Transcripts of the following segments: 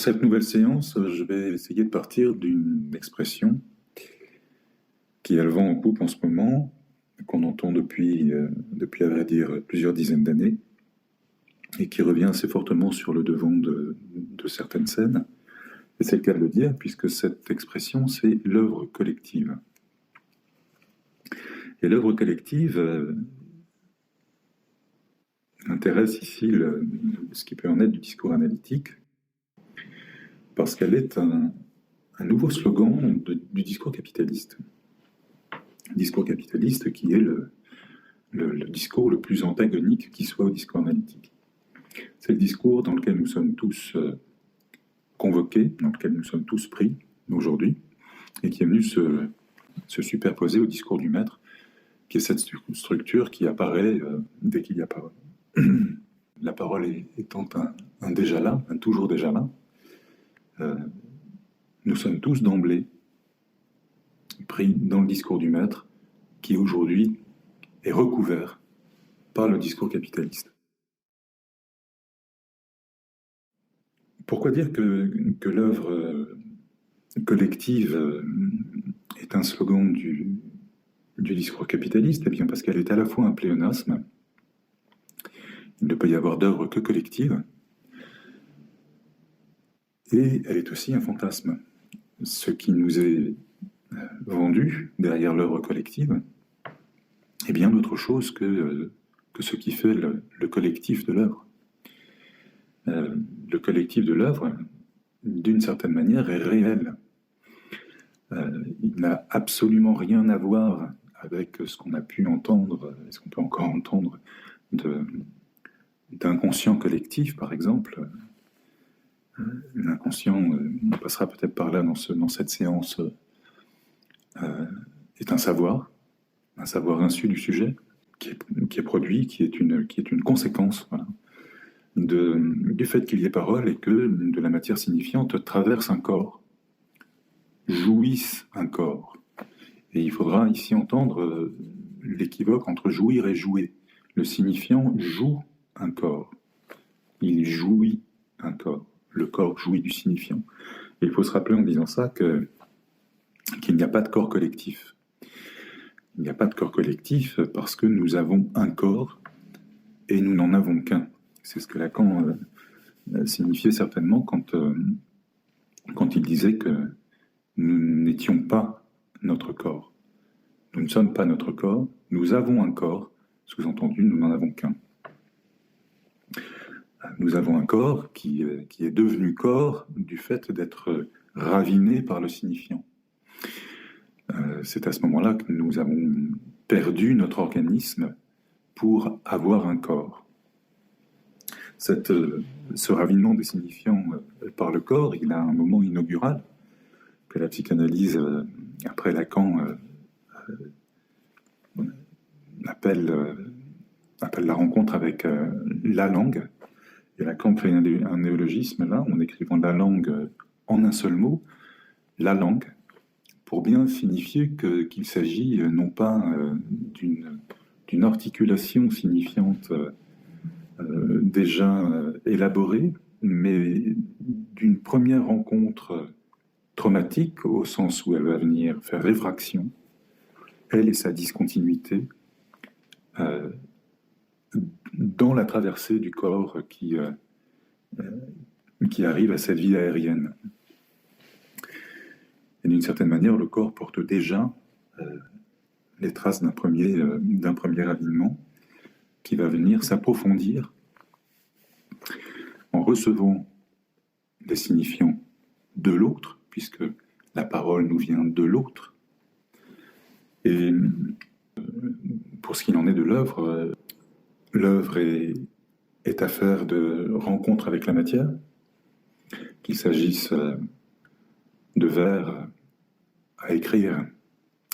Pour cette nouvelle séance, je vais essayer de partir d'une expression qui a le vent en poupe en ce moment, qu'on entend depuis à vrai dire, plusieurs dizaines d'années, et qui revient assez fortement sur le devant de certaines scènes. Et c'est le cas de le dire, puisque cette expression, c'est l'œuvre collective. Et l'œuvre collective intéresse ici ce qui peut en être du discours analytique, parce qu'elle est un nouveau slogan du discours capitaliste. Discours capitaliste qui est le discours le plus antagonique qui soit au discours analytique. C'est le discours dans lequel nous sommes tous convoqués, dans lequel nous sommes tous pris aujourd'hui, et qui est venu se superposer au discours du maître, qui est cette structure qui apparaît dès qu'il y a parole. La parole étant un déjà là, un toujours déjà là, nous sommes tous d'emblée pris dans le discours du maître, qui aujourd'hui est recouvert par le discours capitaliste. Pourquoi dire que l'œuvre collective est un slogan du discours capitaliste? Eh bien parce qu'elle est à la fois un pléonasme, il ne peut y avoir d'œuvre que collective, et elle est aussi un fantasme. Ce qui nous est vendu derrière l'œuvre collective est bien autre chose que ce qui fait le collectif de l'œuvre. Le collectif de l'œuvre, d'une certaine manière, est réel. Il n'a absolument rien à voir avec ce qu'on a pu entendre, ce qu'on peut encore entendre d'inconscient collectif, par exemple. L'inconscient, on passera peut-être par là dans cette séance, est un savoir insu du sujet, qui est produit, qui est une conséquence, voilà, du fait qu'il y ait parole et que de la matière signifiante traverse un corps, jouisse un corps. Et il faudra ici entendre l'équivoque entre jouir et jouer. Le signifiant joue un corps. Il jouit un corps. Le corps jouit du signifiant. Et il faut se rappeler en disant ça qu'il n'y a pas de corps collectif. Il n'y a pas de corps collectif parce que nous avons un corps et nous n'en avons qu'un. C'est ce que Lacan signifiait certainement quand il disait que nous n'étions pas notre corps. Nous ne sommes pas notre corps, nous avons un corps, sous-entendu, nous n'en avons qu'un. Nous avons un corps qui est devenu corps du fait d'être raviné par le signifiant. C'est à ce moment-là que nous avons perdu notre organisme pour avoir un corps. Ce ravinement des signifiants par le corps, il a un moment inaugural que la psychanalyse, après Lacan, appelle la rencontre avec la langue. Et Lacan fait un néologisme là, en écrivant la langue en un seul mot, la langue, pour bien signifier qu'il s'agit non pas d'une articulation signifiante déjà élaborée, mais d'une première rencontre traumatique, au sens où elle va venir faire réfraction, elle et sa discontinuité, dans la traversée du corps qui arrive à cette vie aérienne. Et d'une certaine manière, le corps porte déjà les traces d'un premier ravinement qui va venir s'approfondir en recevant les signifiants de l'autre, puisque la parole nous vient de l'autre. Et pour ce qu'il en est de l'œuvre, l'œuvre est affaire de rencontre avec la matière, qu'il s'agisse de vers à écrire,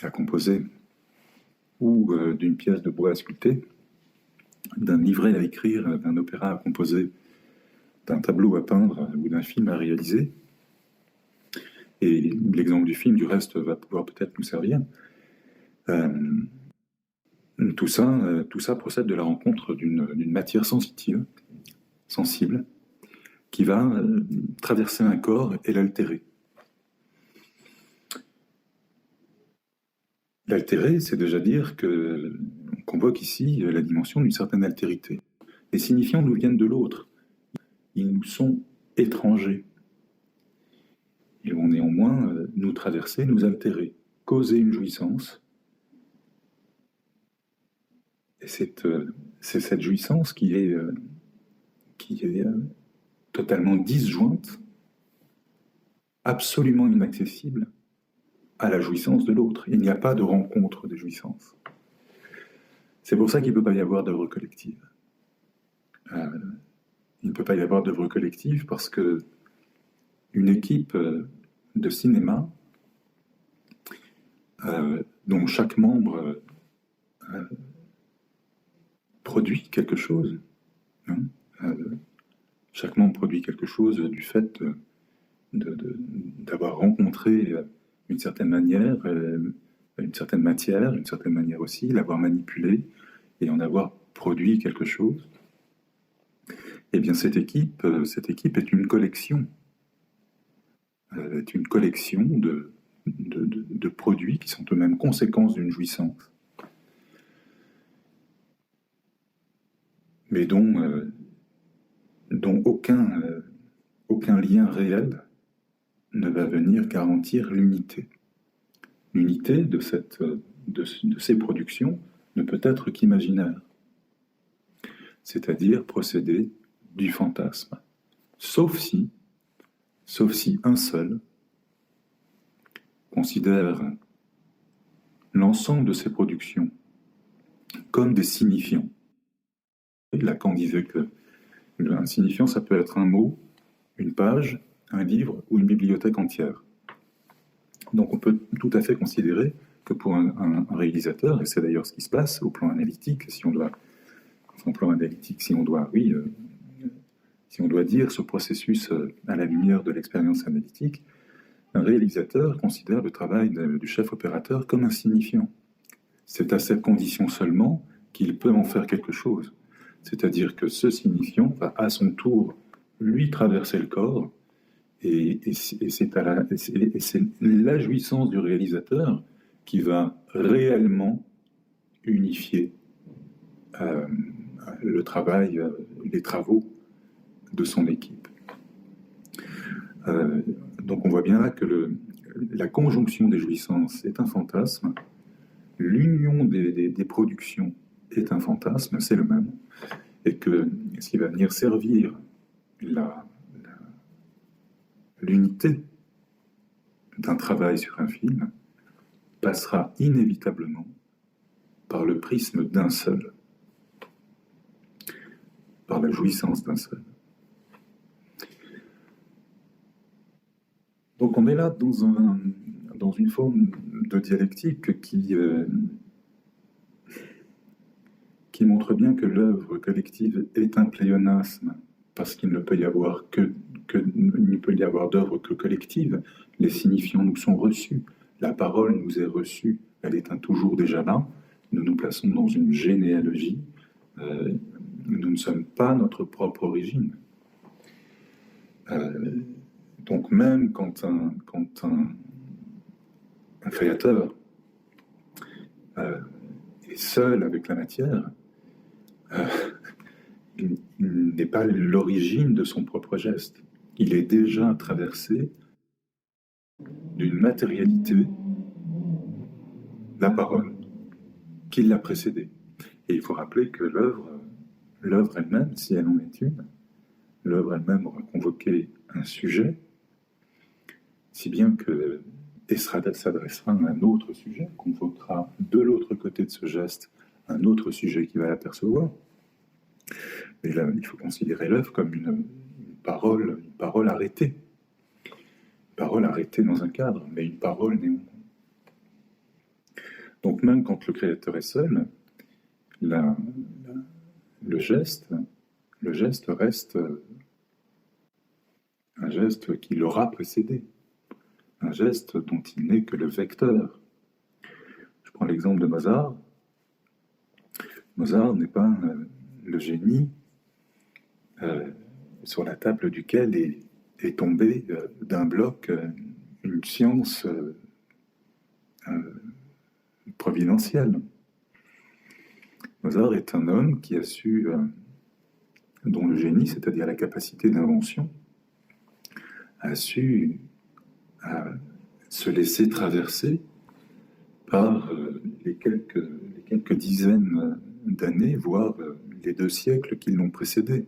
à composer, ou d'une pièce de bois à sculpter, d'un livret à écrire, d'un opéra à composer, d'un tableau à peindre ou d'un film à réaliser. Et l'exemple du film, du reste, va pouvoir peut-être nous servir. Tout ça procède de la rencontre d'une matière sensible, qui va traverser un corps et l'altérer. L'altérer, c'est déjà dire qu'on convoque ici la dimension d'une certaine altérité. Les signifiants nous viennent de l'autre. Ils nous sont étrangers. Ils vont néanmoins nous traverser, nous altérer, causer une jouissance. Et c'est cette jouissance qui est totalement disjointe, absolument inaccessible à la jouissance de l'autre. Il n'y a pas de rencontre de jouissance. C'est pour ça qu'il ne peut pas y avoir d'œuvre collective. Il ne peut pas y avoir d'œuvre collective parce que une équipe de cinéma dont chaque membre produit quelque chose, hein, chaque membre produit quelque chose du fait d'avoir rencontré une certaine manière, une certaine matière, une certaine manière aussi, l'avoir manipulé et en avoir produit quelque chose. Eh bien, cette équipe est une collection. Est une collection de produits qui sont eux-mêmes conséquences d'une jouissance, mais dont aucun lien réel ne va venir garantir l'unité. L'unité de ces productions ne peut être qu'imaginaire, c'est-à-dire procéder du fantasme, sauf si un seul considère l'ensemble de ces productions comme des signifiants. Lacan disait que un signifiant, ça peut être un mot, une page, un livre ou une bibliothèque entière. Donc on peut tout à fait considérer que pour un réalisateur, et c'est d'ailleurs ce qui se passe au plan analytique, si on doit dire ce processus à la lumière de l'expérience analytique, un réalisateur considère le travail du chef opérateur comme insignifiant. C'est à cette condition seulement qu'il peut en faire quelque chose. C'est-à-dire que ce signifiant va à son tour lui traverser le corps, et c'est la jouissance du réalisateur qui va réellement unifier le travail, les travaux de son équipe. Donc on voit bien là que la conjonction des jouissances est un fantasme, l'union des productions est un fantasme, c'est le même, et que ce qui va venir servir l'unité d'un travail sur un film passera inévitablement par le prisme d'un seul, par la jouissance d'un seul. Donc on est là dans une forme de dialectique qui montre bien que l'œuvre collective est un pléonasme, parce qu'il ne peut y avoir d'œuvre que collective. Les signifiants nous sont reçus, la parole nous est reçue, elle est toujours déjà là. Nous nous plaçons dans une généalogie. Nous ne sommes pas notre propre origine. Donc même quand un créateur est seul avec la matière, il n'est pas l'origine de son propre geste. Il est déjà traversé d'une matérialité, la parole, qui l'a précédé. Et il faut rappeler que l'œuvre elle-même, si elle en est une, l'œuvre elle-même aura convoqué un sujet, si bien que Estrada s'adressera à un autre sujet, convoquera de l'autre côté de ce geste un autre sujet qui va l'apercevoir. Mais là, il faut considérer l'œuvre comme une parole arrêtée. Une parole arrêtée dans un cadre, mais une parole néanmoins. Donc même quand le créateur est seul, le geste reste un geste qui l'aura précédé, un geste dont il n'est que le vecteur. Je prends l'exemple de Mozart. Mozart n'est pas le génie sur la table duquel est tombée d'un bloc une science providentielle. Mozart est un homme qui a su, dont le génie, c'est-à-dire la capacité d'invention, a su se laisser traverser par les quelques dizaines d'années, voire les 2 siècles qui l'ont précédé.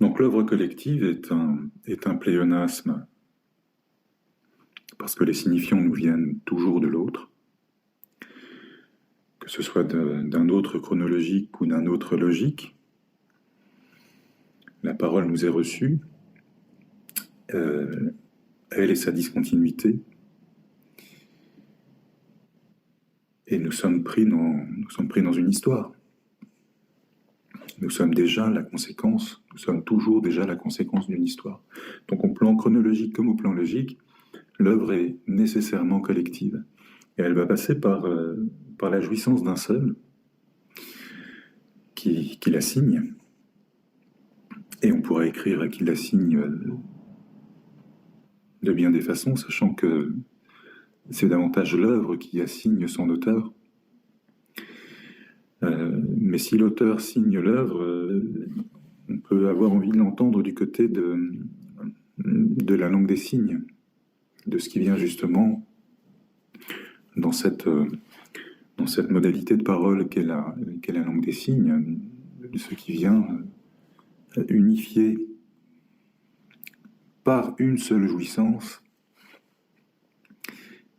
Donc l'œuvre collective est un pléonasme, parce que les signifiants nous viennent toujours de l'autre, que ce soit d'un autre chronologique ou d'un autre logique. La parole nous est reçue, elle et sa discontinuité, et nous sommes pris dans une histoire. Nous sommes déjà la conséquence, nous sommes toujours déjà la conséquence d'une histoire. Donc au plan chronologique comme au plan logique, l'œuvre est nécessairement collective. Et elle va passer par la jouissance d'un seul qui la signe. Et on pourrait écrire qu'il la signe de bien des façons, sachant que c'est davantage l'œuvre qui assigne son auteur. Mais si l'auteur signe l'œuvre, on peut avoir envie de l'entendre du côté de la langue des signes, de ce qui vient justement dans cette modalité de parole qu'est la langue des signes, de ce qui vient unifier par une seule jouissance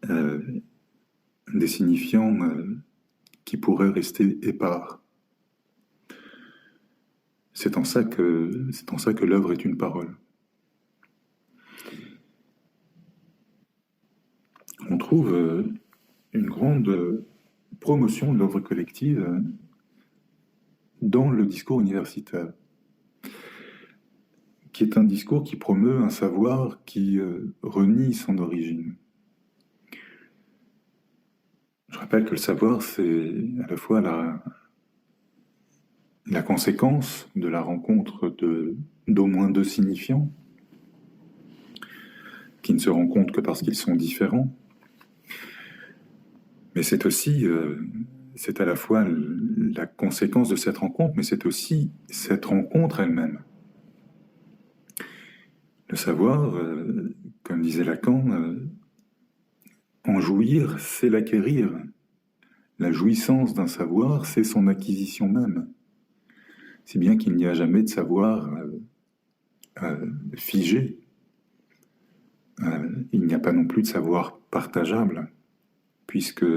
des signifiants qui pourraient rester épars. C'est en ça que l'œuvre est une parole. On trouve une grande promotion de l'œuvre collective dans le discours universitaire, qui est un discours qui promeut un savoir qui renie son origine. Je rappelle que le savoir, c'est à la fois la conséquence de la rencontre d'au moins 2 signifiants, qui ne se rencontrent que parce qu'ils sont différents. Mais c'est aussi, c'est à la fois la conséquence de cette rencontre, mais c'est aussi cette rencontre elle-même. Le savoir, comme disait Lacan, en jouir, c'est l'acquérir. La jouissance d'un savoir, c'est son acquisition même. Si bien qu'il n'y a jamais de savoir figé. Il n'y a pas non plus de savoir partageable, puisque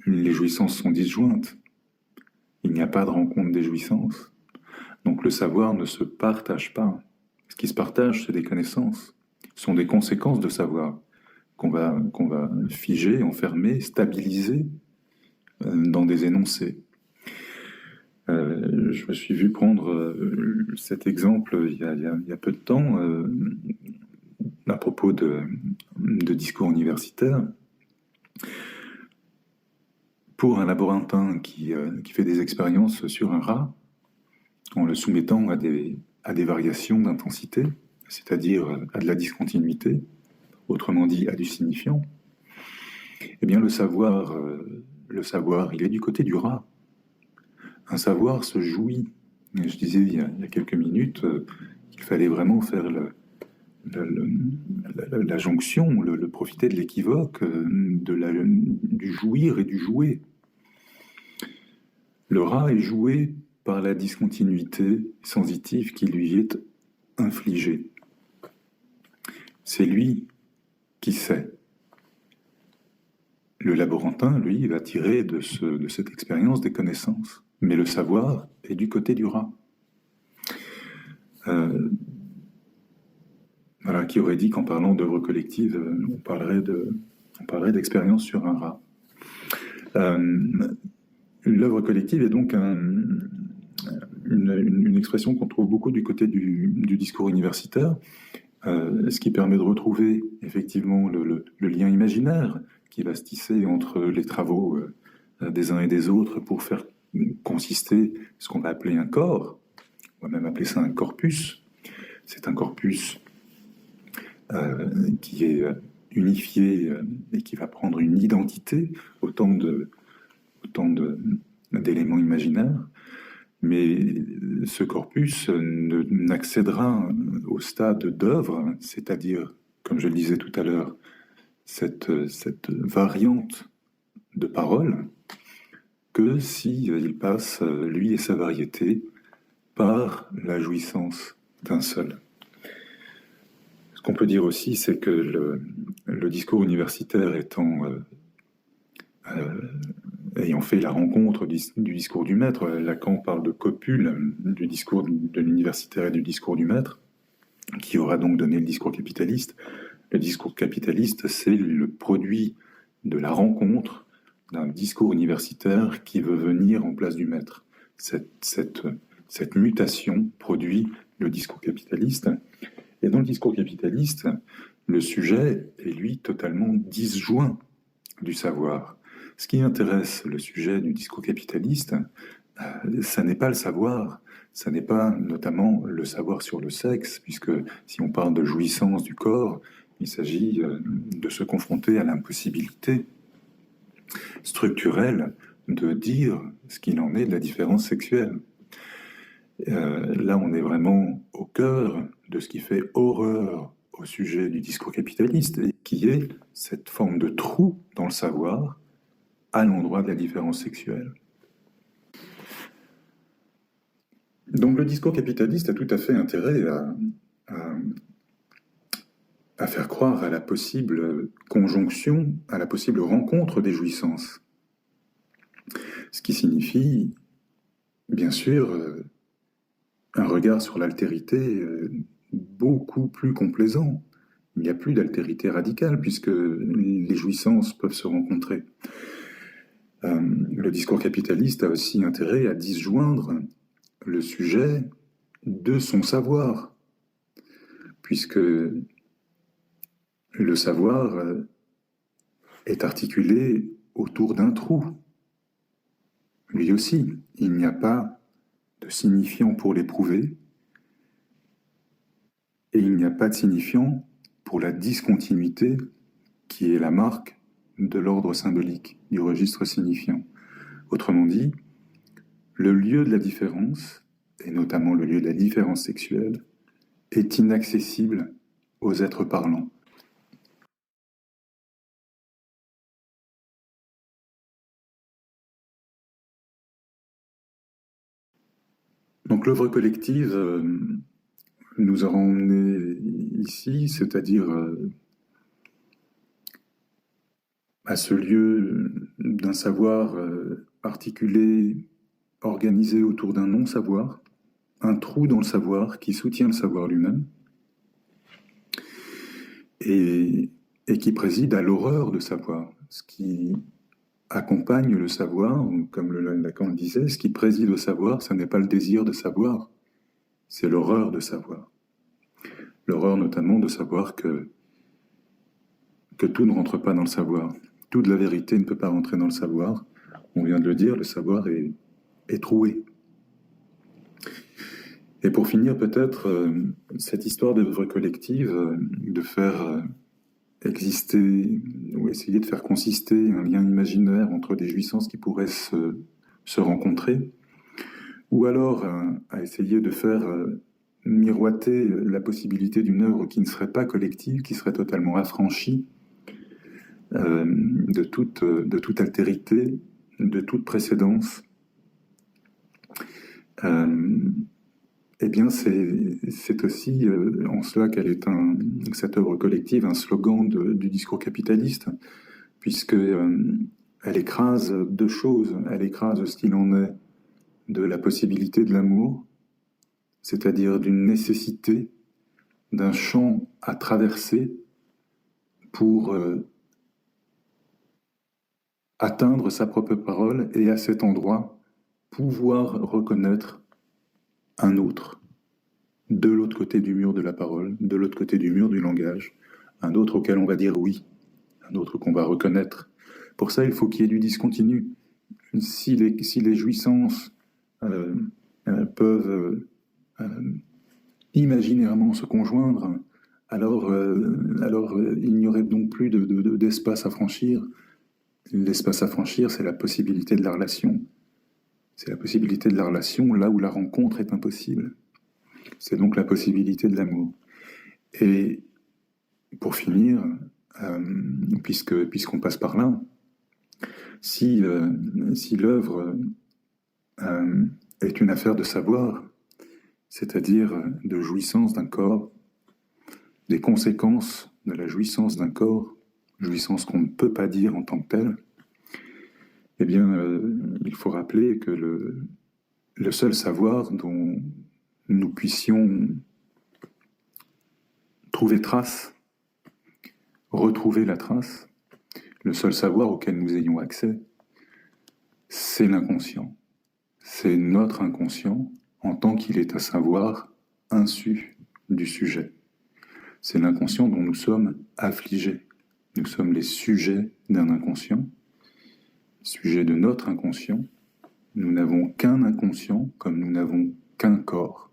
les jouissances sont disjointes. Il n'y a pas de rencontre des jouissances. Donc le savoir ne se partage pas. Ce qui se partage, c'est des connaissances. Ce sont des conséquences de savoir qu'on va figer, enfermer, stabiliser dans des énoncés. Je me suis vu prendre cet exemple il y a peu de temps à propos de discours universitaires pour un laborantin qui fait des expériences sur un rat en le soumettant à des variations d'intensité, c'est-à-dire à de la discontinuité, autrement dit à du signifiant. Eh bien le savoir, il est du côté du rat. Un savoir se jouit. Je disais il y a quelques minutes qu'il fallait vraiment faire la jonction, le profiter de l'équivoque, du jouir et du jouer. Le rat est joué par la discontinuité sensitive qui lui est infligée. C'est lui qui sait. Le laborantin, lui, va tirer de cette expérience des connaissances. Mais le savoir est du côté du rat. Voilà, qui aurait dit qu'en parlant d'œuvre collective, on parlerait d'expérience sur un rat. L'œuvre collective est donc une expression qu'on trouve beaucoup du côté du discours universitaire, ce qui permet de retrouver effectivement le lien imaginaire qui va se tisser entre les travaux des uns et des autres pour faire consister ce qu'on va appeler un corps, on va même appeler ça un corpus. C'est un corpus qui est unifié et qui va prendre une identité, autant d'éléments imaginaires, mais ce corpus n'accédera au stade d'œuvre, c'est-à-dire, comme je le disais tout à l'heure, cette variante de parole, que si il passe, lui et sa variété, par la jouissance d'un seul. Ce qu'on peut dire aussi, c'est que le discours universitaire ayant fait la rencontre du discours du maître, Lacan parle de copule du discours de l'universitaire et du discours du maître, qui aura donc donné le discours capitaliste. Le discours capitaliste, c'est le produit de la rencontre d'un discours universitaire qui veut venir en place du maître. Cette mutation produit le discours capitaliste. Et dans le discours capitaliste, le sujet est, lui, totalement disjoint du savoir. Ce qui intéresse le sujet du discours capitaliste, ça n'est pas le savoir, ça n'est pas notamment le savoir sur le sexe, puisque si on parle de jouissance du corps, il s'agit de se confronter à l'impossibilité structurelle de dire ce qu'il en est de la différence sexuelle. Là, on est vraiment au cœur de ce qui fait horreur au sujet du discours capitaliste, et qui est cette forme de trou dans le savoir à l'endroit de la différence sexuelle. Donc le discours capitaliste a tout à fait intérêt à faire croire à la possible conjonction, à la possible rencontre des jouissances. Ce qui signifie, bien sûr, un regard sur l'altérité beaucoup plus complaisant. Il n'y a plus d'altérité radicale puisque les jouissances peuvent se rencontrer. Le discours capitaliste a aussi intérêt à disjoindre le sujet de son savoir, puisque le savoir est articulé autour d'un trou. Lui aussi, il n'y a pas de signifiant pour l'éprouver, et il n'y a pas de signifiant pour la discontinuité qui est la marque de l'ordre symbolique, du registre signifiant. Autrement dit, le lieu de la différence, et notamment le lieu de la différence sexuelle, est inaccessible aux êtres parlants. Donc l'œuvre collective nous a emmenés ici, c'est-à-dire à ce lieu d'un savoir articulé, organisé autour d'un non-savoir, un trou dans le savoir qui soutient le savoir lui-même et qui préside à l'horreur de savoir, ce qui accompagne le savoir, comme Lacan le disait, ce qui préside au savoir, ce n'est pas le désir de savoir, c'est l'horreur de savoir. L'horreur notamment de savoir que tout ne rentre pas dans le savoir. Toute la vérité ne peut pas rentrer dans le savoir. On vient de le dire, le savoir est troué. Et pour finir, peut-être, cette histoire d'œuvre collective, de faire exister, ou essayer de faire consister un lien imaginaire entre des jouissances qui pourraient se rencontrer, ou alors à essayer de faire miroiter la possibilité d'une œuvre qui ne serait pas collective, qui serait totalement affranchie de toute altérité, de toute précédence. Eh bien, c'est aussi en cela qu'elle est cette œuvre collective, un slogan du discours capitaliste, puisque elle écrase deux choses. Elle écrase ce qu'il en est de la possibilité de l'amour, c'est-à-dire d'une nécessité, d'un champ à traverser pour atteindre sa propre parole et à cet endroit pouvoir reconnaître un autre, de l'autre côté du mur de la parole, de l'autre côté du mur du langage, un autre auquel on va dire oui, un autre qu'on va reconnaître. Pour ça, il faut qu'il y ait du discontinu, Si les jouissances peuvent imaginairement se conjoindre, alors il n'y aurait donc plus d'espace à franchir. L'espace à franchir, c'est la possibilité de la relation. C'est la possibilité de la relation là où la rencontre est impossible. C'est donc la possibilité de l'amour. Et pour finir, puisqu'on passe par là, si l'œuvre est une affaire de savoir, c'est-à-dire de jouissance d'un corps, des conséquences de la jouissance d'un corps, jouissance qu'on ne peut pas dire en tant que telle, eh bien, il faut rappeler que le seul savoir dont nous puissions trouver trace, retrouver la trace, le seul savoir auquel nous ayons accès, c'est l'inconscient. C'est notre inconscient en tant qu'il est à savoir insu du sujet. C'est l'inconscient dont nous sommes affligés. Nous sommes les sujets d'un inconscient, sujets de notre inconscient. Nous n'avons qu'un inconscient comme nous n'avons qu'un corps.